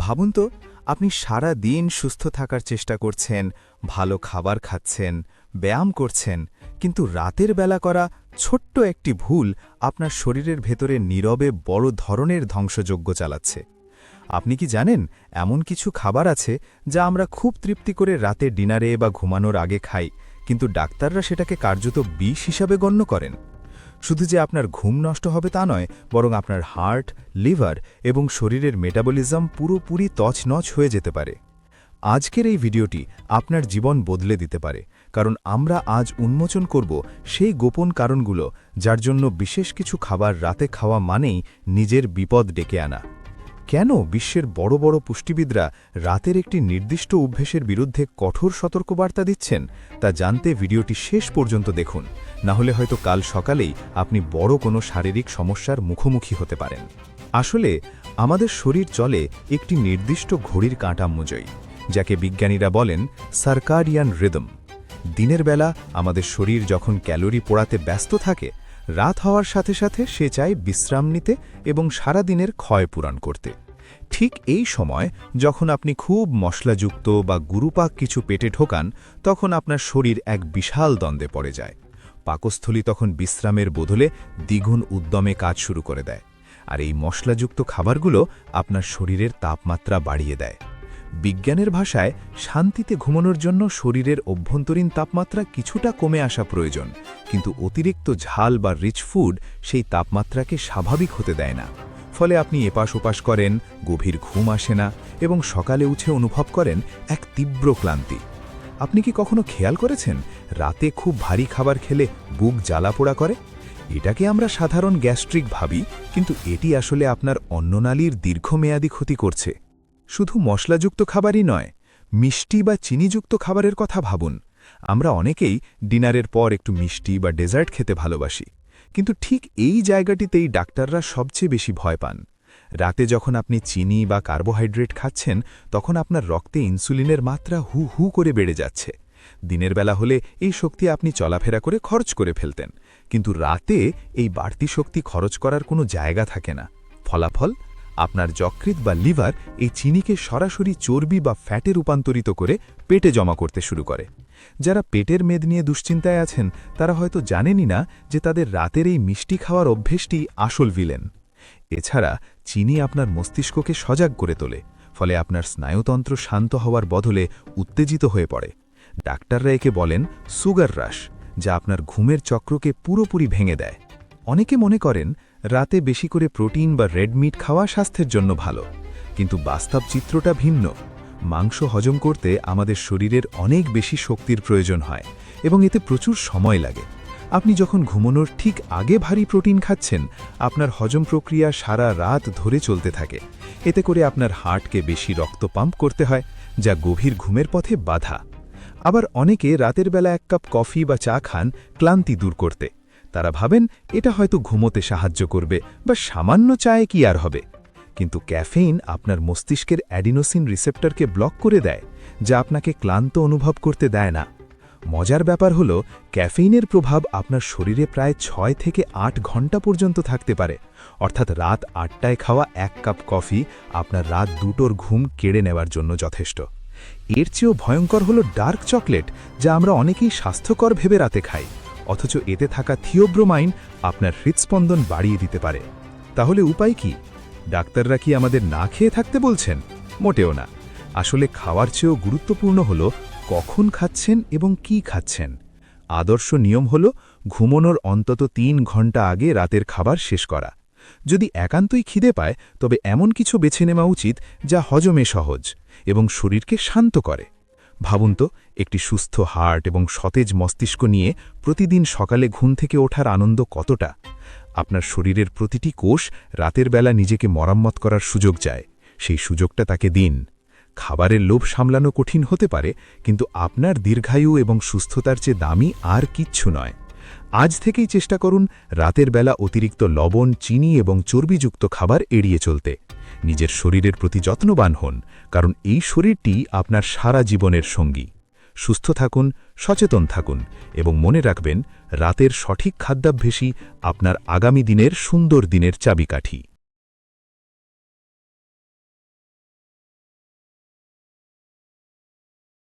ভাবুন তো, আপনি সারা দিন সুস্থ থাকার চেষ্টা করছেন, ভালো খাবার খাচ্ছেন, ব্যায়াম করছেন, কিন্তু রাতের বেলা করা ছোট্ট একটি ভুল আপনার শরীরের ভেতরে নীরবে বড় ধরনের ধ্বংসযজ্ঞ চালাচ্ছে। আপনি কি জানেন, এমন কিছু খাবার আছে যা আমরা খুব তৃপ্তি করে রাতে ডিনারে বা ঘুমানোর আগে খাই, কিন্তু ডাক্তাররা সেটাকে কার্যত বিষ হিসাবে গণ্য করেন। শুধু যে আপনার ঘুম নষ্ট হবে তা নয়, বরং আপনার হার্ট, লিভার এবং শরীরের মেটাবলিজম পুরোপুরি তছনছ হয়ে যেতে পারে। আজকের এই ভিডিওটি আপনার জীবন বদলে দিতে পারে, কারণ আমরা আজ উন্মোচন করব সেই গোপন কারণগুলো যার জন্য বিশেষ কিছু খাবার রাতে খাওয়া মানেই নিজের বিপদ ডেকে আনা। কেন বিশ্বের বড় বড় পুষ্টিবিদরা রাতের একটি নির্দিষ্ট অভ্যেসের বিরুদ্ধে কঠোর সতর্কবার্তা দিচ্ছেন, তা জানতে ভিডিওটি শেষ পর্যন্ত দেখুন, না হলে হয়তো কাল সকালেই আপনি বড় কোনো শারীরিক সমস্যার মুখোমুখি হতে পারেন। আসলে আমাদের শরীর চলে একটি নির্দিষ্ট ঘড়ির কাঁটা অনুযায়ী, যাকে বিজ্ঞানীরা বলেন সার্কাডিয়ান রিদম। দিনের বেলা আমাদের শরীর যখন ক্যালোরি পোড়াতে ব্যস্ত থাকে, রাত হওয়ার সাথে সাথে সে চায় বিশ্রাম নিতে এবং সারা দিনের ক্ষয় পূরণ করতে। ঠিক এই সময় যখন আপনি খুব মশলাযুক্ত বা গুরুপাক কিছু পেটে ঢোকান, তখন আপনার শরীর এক বিশাল দ্বন্দ্বে পড়ে যায়। পাকস্থলী তখন বিশ্রামের বদলে দ্বিগুণ উদ্যমে কাজ শুরু করে দেয়, আর এই মশলাযুক্ত খাবারগুলো আপনার শরীরের তাপমাত্রা বাড়িয়ে দেয়। বিজ্ঞানের ভাষায় শান্তিতে ঘুমানোর জন্য শরীরের অভ্যন্তরীণ তাপমাত্রা কিছুটা কমে আসা প্রয়োজন, কিন্তু অতিরিক্ত ঝাল বা রিচ ফুড সেই তাপমাত্রাকে স্বাভাবিক হতে দেয় না। ফলে আপনি এপাশ ওপাশ করেন, গভীর ঘুম আসে না এবং সকালে উঠে অনুভব করেন এক তীব্র ক্লান্তি। আপনি কি কখনো খেয়াল করেছেন, রাতে খুব ভারী খাবার খেলে বুক জ্বালাপোড়া করে? এটাকে আমরা সাধারণ গ্যাস্ট্রিক ভাবি, কিন্তু এটি আসলে আপনার অন্ননালীর দীর্ঘমেয়াদী ক্ষতি করছে। শুধু মশলাযুক্ত খাবারই নয়, মিষ্টি বা চিনিযুক্ত খাবারের কথা ভাবুন। আমরা অনেকেই ডিনারের পর একটু মিষ্টি বা ডেজার্ট খেতে ভালোবাসি, কিন্তু ঠিক এই জায়গাটিতেই ডাক্তাররা সবচেয়ে বেশি ভয় পান। রাতে যখন আপনি চিনি বা কার্বোহাইড্রেট খাচ্ছেন, তখন আপনার রক্তে ইনসুলিনের মাত্রা হু হু করে বেড়ে যাচ্ছে। দিনের বেলা হলে এই শক্তি আপনি চলাফেরা করে খরচ করে ফেলতেন, কিন্তু রাতে এই বাড়তি শক্তি খরচ করার কোনো জায়গা থাকে না। ফলাফল, আপনার যকৃৎ বা লিভার এই চিনিকে সরাসরি চর্বি বা ফ্যাটে রূপান্তরিত করে পেটে জমা করতে শুরু করে। যারা পেটের মেদ নিয়ে দুশ্চিন্তায় আছেন, তারা হয়তো জানেনই না যে তাদের রাতের এই মিষ্টি খাওয়ার অভ্যেসটি আসল ভিলেন। এছাড়া চিনি আপনার মস্তিষ্ককে সজাগ করে তোলে, ফলে আপনার স্নায়ুতন্ত্র শান্ত হওয়ার বদলে উত্তেজিত হয়ে পড়ে। ডাক্তাররা একে বলেন সুগার রাশ, যা আপনার ঘুমের চক্রকে পুরোপুরি ভেঙে দেয়। অনেকে মনে করেন রাতে বেশি করে প্রোটিন বা রেড মিট খাওয়া স্বাস্থ্যের জন্য ভালো, কিন্তু বাস্তব চিত্রটা ভিন্ন। মাংস হজম করতে আমাদের শরীরের অনেক বেশি শক্তির প্রয়োজন হয় এবং এতে প্রচুর সময় লাগে। আপনি যখন ঘুমানোর ঠিক আগে ভারী প্রোটিন খাচ্ছেন, আপনার হজম প্রক্রিয়া সারা রাত ধরে চলতে থাকে। এতে করে আপনার হার্টকে বেশি রক্ত পাম্প করতে হয়, যা গভীর ঘুমের পথে বাধা। আবার অনেকে রাতের বেলা এক কাপ কফি বা চা খান ক্লান্তি দূর করতে। তারা ভাবেন এটা হয়তো ঘুমোতে সাহায্য করবে, বা সামান্য চায়ে কি আর হবে। কিন্তু ক্যাফেইন আপনার মস্তিষ্কের অ্যাডিনোসিন রিসেপ্টরকে ব্লক করে দেয়, যা আপনাকে ক্লান্ত অনুভব করতে দেয় না। মজার ব্যাপার হলো, ক্যাফেইনের প্রভাব আপনার শরীরে প্রায় 6 থেকে 8 ঘন্টা পর্যন্ত থাকতে পারে। অর্থাৎ রাত 8টায় খাওয়া এক কাপ কফি আপনার রাত 2টোর ঘুম কেড়ে নেওয়ার জন্য যথেষ্ট। এর চেয়েও ভয়ঙ্কর হলো ডার্ক চকলেট, যা আমরা অনেকেই স্বাস্থ্যকর ভেবে রাতে খাই, অথচ এতে থাকা থিওব্রোমাইন আপনার হৃৎস্পন্দন বাড়িয়ে দিতে পারে। তাহলে উপায় কি? ডাক্তাররা কি আমাদের না খেয়ে থাকতে বলছেন? মোটেও না। আসলে খাওয়ার চেয়েও গুরুত্বপূর্ণ হল কখন খাচ্ছেন এবং কি খাচ্ছেন। আদর্শ নিয়ম হল ঘুমানোর অন্তত 3 ঘন্টা আগে রাতের খাবার শেষ করা। যদি একান্তই খিদে পায়, তবে এমন কিছু বেছে নেওয়া উচিত যা হজমে সহজ এবং শরীরকে শান্ত করে। ভাবুন তো, একটি সুস্থ হার্ট এবং সতেজ মস্তিষ্ক নিয়ে প্রতিদিন সকালে ঘুম থেকে ওঠার আনন্দ কতটা। আপনার শরীরের প্রতিটি কোষ রাতের বেলা নিজেকে মরাম্মত করার সুযোগ চায়, সেই সুযোগটা তাকে দিন। খাবারের লোভ সামলানো কঠিন হতে পারে, কিন্তু আপনার দীর্ঘায়ু এবং সুস্থতার চেয়ে দামি আর কিচ্ছু নয়। আজ থেকেই চেষ্টা করুন রাতের বেলা অতিরিক্ত লবণ, চিনি এবং চর্বিযুক্ত খাবার এড়িয়ে চলতে। নিজের শরীরের প্রতি যত্নবান হন, কারণ এই শরীরটি আপনার সারা জীবনের সঙ্গী। সুস্থ থাকুন, সচেতন থাকুন এবং মনে রাখবেন, রাতের সঠিক খাদ্যাভ্যাসই আপনার আগামী দিনের সুন্দর দিনের চাবিকাঠি।